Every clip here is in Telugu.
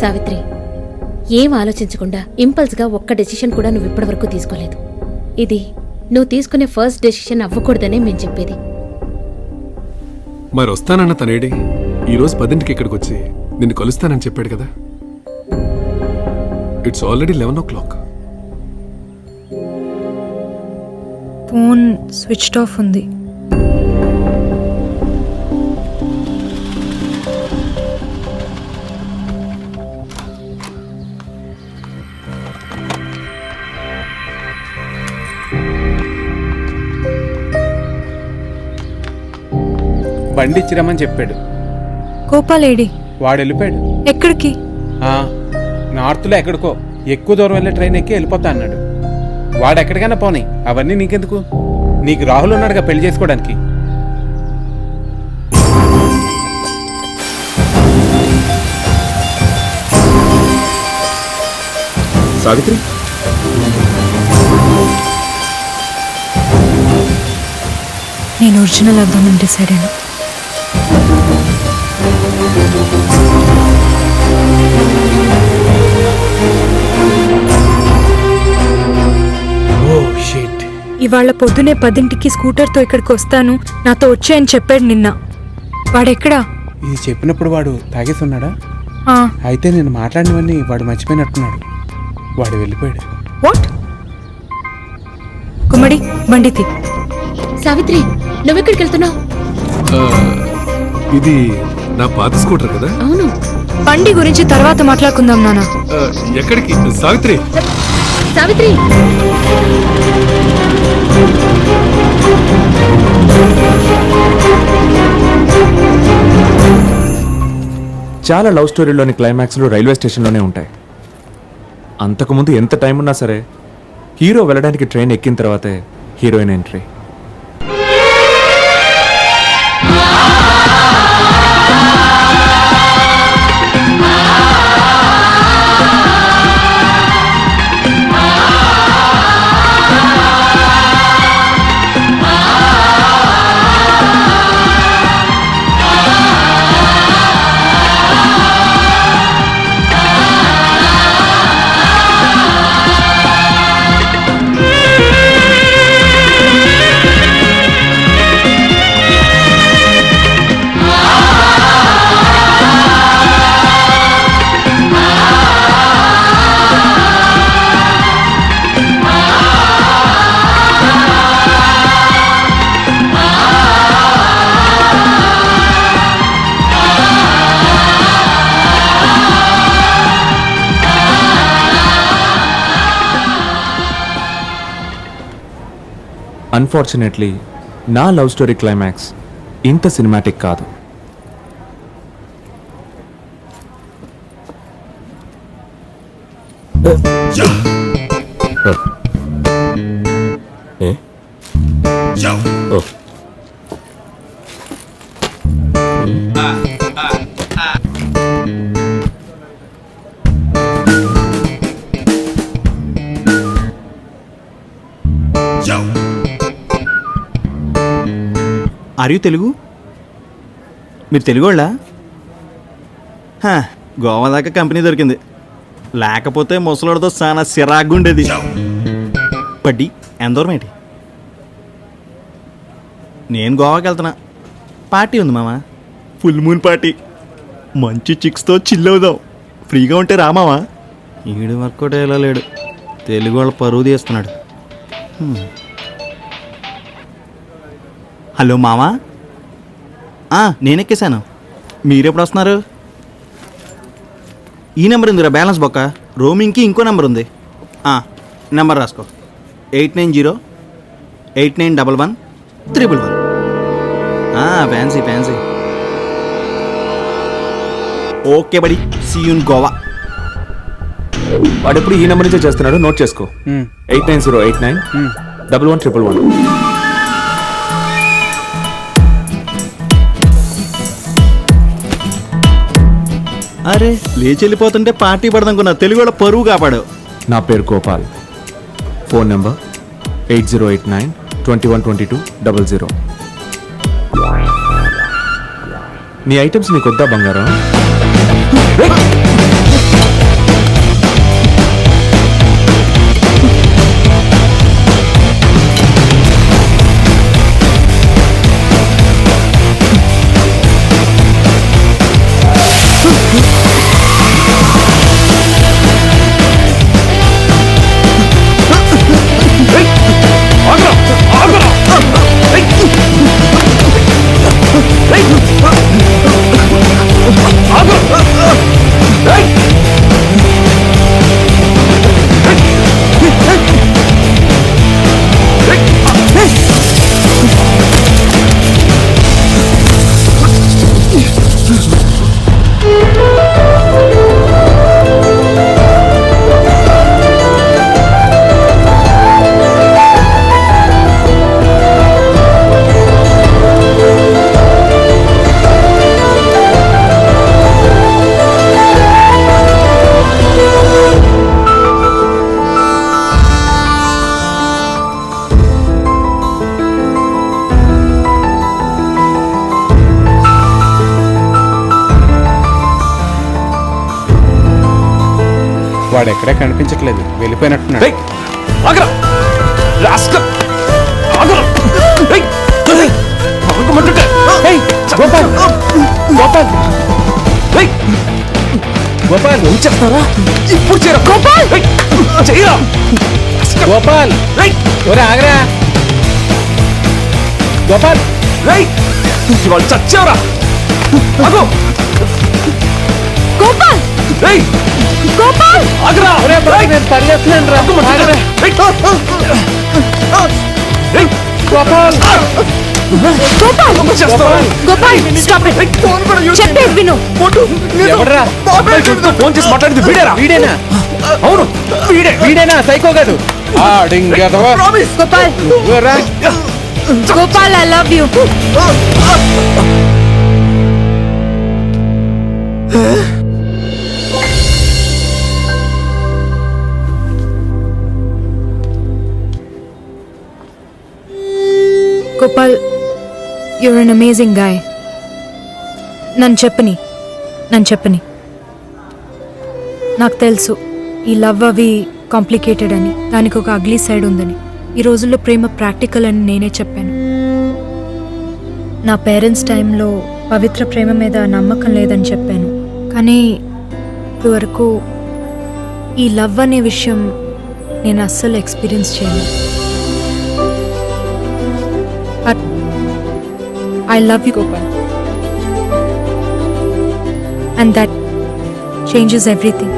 సావిత్రి, ఏం ఆలోచించకుండా ఇంపల్స్గా ఒక్క డెసిషన్ కూడా నువ్వు ఇప్పటివరకు తీసుకోలేదు. ఇది నువ్వు తీసుకునే ఫస్ట్ డెసిషన్ అవ్వకూడదనే మేము చెప్పేది. మరి వస్తానన్న తనేడి ఈరోజు 10ంటికి ఇక్కడికి వచ్చి నిన్ను కలుస్తానని చెప్పాడు కదా. It's already 11 o'clock. Phone switched off ఉంది. బండి ఇచ్చిరమ్మని చెప్పాడు. గోపాలేడి? వాడు వెళ్ళిపోయాడు. ఎక్కడికి? నార్త్లో ఎక్కడికో ఎక్కువ దూరం వెళ్ళే ట్రైన్ ఎక్కి వెళ్ళిపోతా అన్నాడు. వాడు ఎక్కడికైనా పోనీ, అవన్నీ నీకెందుకు? నీకు రాహుల్ ఉన్నాడుగా పెళ్లి చేసుకోవడానికి. సావిత్రి, నేను ఒరిజినల్ అవ్వమని డిసైడ్ అయ్యాను. ఇవాళ పొద్దునే 10ంటికి స్కూటర్తో ఇక్కడికి వస్తాను, నాతో వచ్చాయని చెప్పాడు నిన్న. వాడెక్కడా? ఇది చెప్పినప్పుడు వాడు తాగేసి ఉన్నాడా? అయితే నేను మాట్లాడినవన్నీ వాడు మర్చిపోయినట్టున్నాడు. వాడు వెళ్ళిపోయాడు. వాట్? కుమ్మడి, బండి తీ. సావిత్రి, నువ్వెక్కడికి వెళ్తున్నావు? ఇది నా పాత స్కూటర్ కదా. అవును. బండి గురించి తర్వాత మాట్లాడుకుందాం నాన్న. ఎక్కడికి సావిత్రి? సావిత్రి, చాలా లవ్ స్టోరీలోని క్లైమాక్స్లు రైల్వే స్టేషన్లోనే ఉంటాయి. అంతకుముందు ఎంత టైం ఉన్నా సరే హీరో వెళ్ళడానికి ట్రైన్ ఎక్కిన తర్వాతే హీరోయిన్ ఎంట్రీ. అన్ఫార్చునేట్లీ నా లవ్ స్టోరీ క్లైమాక్స్ ఇంత సినిమాటిక్ కాదు. Are you Telugu? మీరు తెలుగు వాళ్ళా? గోవా దాకా కంపెనీ దొరికింది, లేకపోతే ముసలోడితో చాలా సిరాగ్గా ఉండేది. బడ్డీ ఎంత దూరం ఏంటి? నేను గోవాకి వెళ్తున్నా, పార్టీ ఉంది మామ, ఫుల్ మూన్ పార్టీ. మంచి చిక్స్తో చిల్ అవుదాం, ఫ్రీగా ఉంటే రా మామ. ఈడు వర్కౌట్ అయ్యేలా లేడు, తెలుగు వాళ్ళ పరువు తీస్తున్నాడు. హలో మామా, నేను ఎక్కేసాను, మీరెప్పుడు వస్తున్నారు? ఈ నెంబర్ ఉందిరా బ్యాలెన్స్ బొక్క, రోమింగ్కి ఇంకో నెంబర్ ఉంది. నెంబర్ రాసుకో, 8908911111. Fancy fancy. ఓకే బడి, సీ యూ ఇన్ గోవా. వాడు ఎప్పుడు ఈ నెంబర్ నుంచే చేస్తున్నాడు, నోట్ చేసుకో. 8908911111. అరే లేచి వెళ్ళిపోతుంటే పార్టీ పడదనుకున్నా, తెలుగు వాళ్ళ పరువు కాపాడు. నా పేరు గోపాల్, ఫోన్ నెంబర్ 8089212200. నీ ఐటమ్స్ నీకు వద్దా బంగారం? వాడు ఎక్కడే కనిపించట్లేదు, వెళ్ళిపోయినట్టున్నాడు. రేయ్, ఆగరా! రాస్కల్! ఆగరా! రేయ్! ఆగమంటుంటే! ఏయ్, గోపాల్ గోపాల్ రేయ్! గోపాల్ ఏం చేస్తారా? ఇప్పుడు చేయరా! గోపాల్! రేయ్! చేయరా! గోపాల్ రేయ్! ఒరే ఆగరా గోపాల్. రేయ్! ఇవాళ చచ్చావురా! ఆగు! గోపాల్ రేయ్! గోపాల్ ఆగరా! ఒరే బాబు, నేను పరిగెత్తున్నాను రా. ఆగరా. రేయ్! రేయ్! గోపాల్ గోపాల్ ఏం చేస్తారా? గోపాల్ స్టాప్ ఇట్ చెప్పేది విను ఎవడ్రా? ఫోన్ చేసి మాట్లాడింది వీడేరా? వీడేనా? అవును వీడేనా సైకో కాదు? Gopal Gopal I love you Gopal you're an amazing guy. నన్ను చెప్పని నాకు తెలుసు ఈ లవ్ అవి కాంప్లికేటెడ్ అని, దానికి ఒక అగ్లీ సైడ్ ఉందని. ఈ రోజుల్లో ప్రేమ ప్రాక్టికల్ అని నేనే చెప్పాను. నా పేరెంట్స్ టైంలో పవిత్ర ప్రేమ మీద నమ్మకం లేదని చెప్పాను. కానీ ఇప్పటివరకు ఈ లవ్ అనే విషయం నేను అస్సలు ఎక్స్పీరియన్స్ చేయను. I love you Gopal and that changes everything.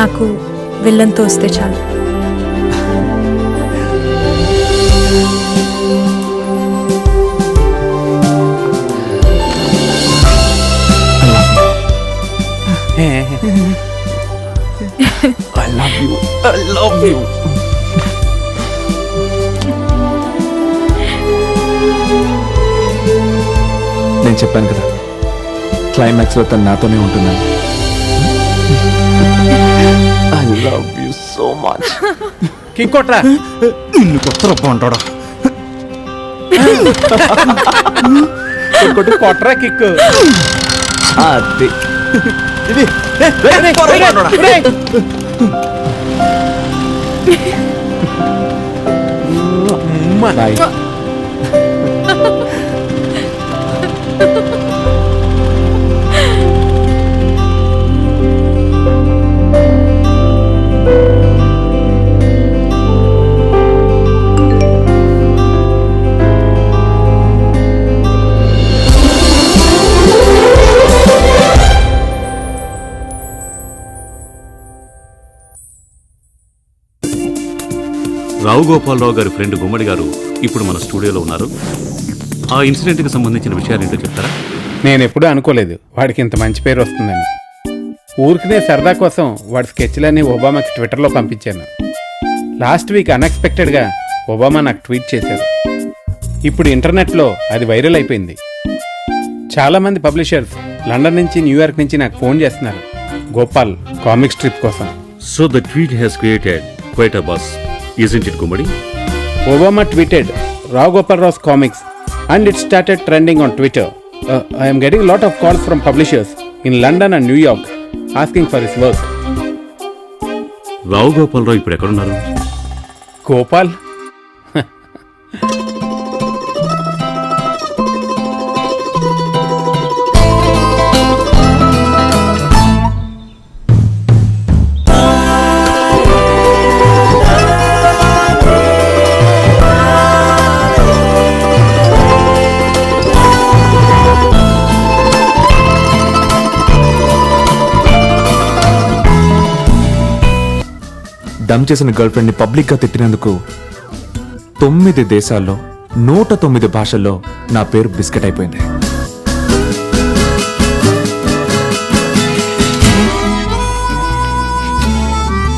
నాకు విల్లన్తో వస్తే చాలు. I love you. I love you. నేను చెప్పాను కదా, క్లైమాక్స్ లో తను నాతోనే ఉంటున్నాను. I love you so much. కిక్కొట్రా. నిన్ను కొత్త అంటాడా? కొట్రా కిక్. అది ఇది బాయ్. రావు గోపాలరావు గారి ఫ్రెండ్ గుమ్మడి గారు ఇప్పుడు మన స్టూడియోలో ఉన్నారు. ఆ ఇన్సిడెంట్కి సంబంధించిన విషయాలు ఏంటో చెప్తారా? నేను ఎప్పుడూ అనుకోలేదు వాడికి ఇంత మంచి పేరు వస్తుందని. ఊరికినే సరదా కోసం వాడి స్కెచ్లన్నీ ఒబామాకి ట్విట్టర్లో పంపించాను. లాస్ట్ వీక్ అన్ఎక్స్పెక్టెడ్గా ఒబామా నాకు ట్వీట్ చేశారు. ఇప్పుడు ఇంటర్నెట్లో అది వైరల్ అయిపోయింది. చాలామంది పబ్లిషర్స్ లండన్ నుంచి, న్యూయార్క్ నుంచి నాకు ఫోన్ చేస్తున్నారు గోపాల్ కామిక్ స్ట్రిప్ కోసం. So the tweet has created quite a bus, isn't it Gummadi? Obama tweeted Rao Gopal Rao's comics and it started trending on Twitter. I am getting a lot of calls from publishers in London and New York asking for his work. Rao Gopalarao ఇప్పుడు ఎక్కడున్నారు? Gopal? డమ్ చేసిన గర్ల్ ఫ్రెండ్ ని పబ్లిక్ గా తిట్టినందుకు 9 దేశాల్లో 109 భాషల్లో నా పేరు బిస్కెట్ అయిపోయింది.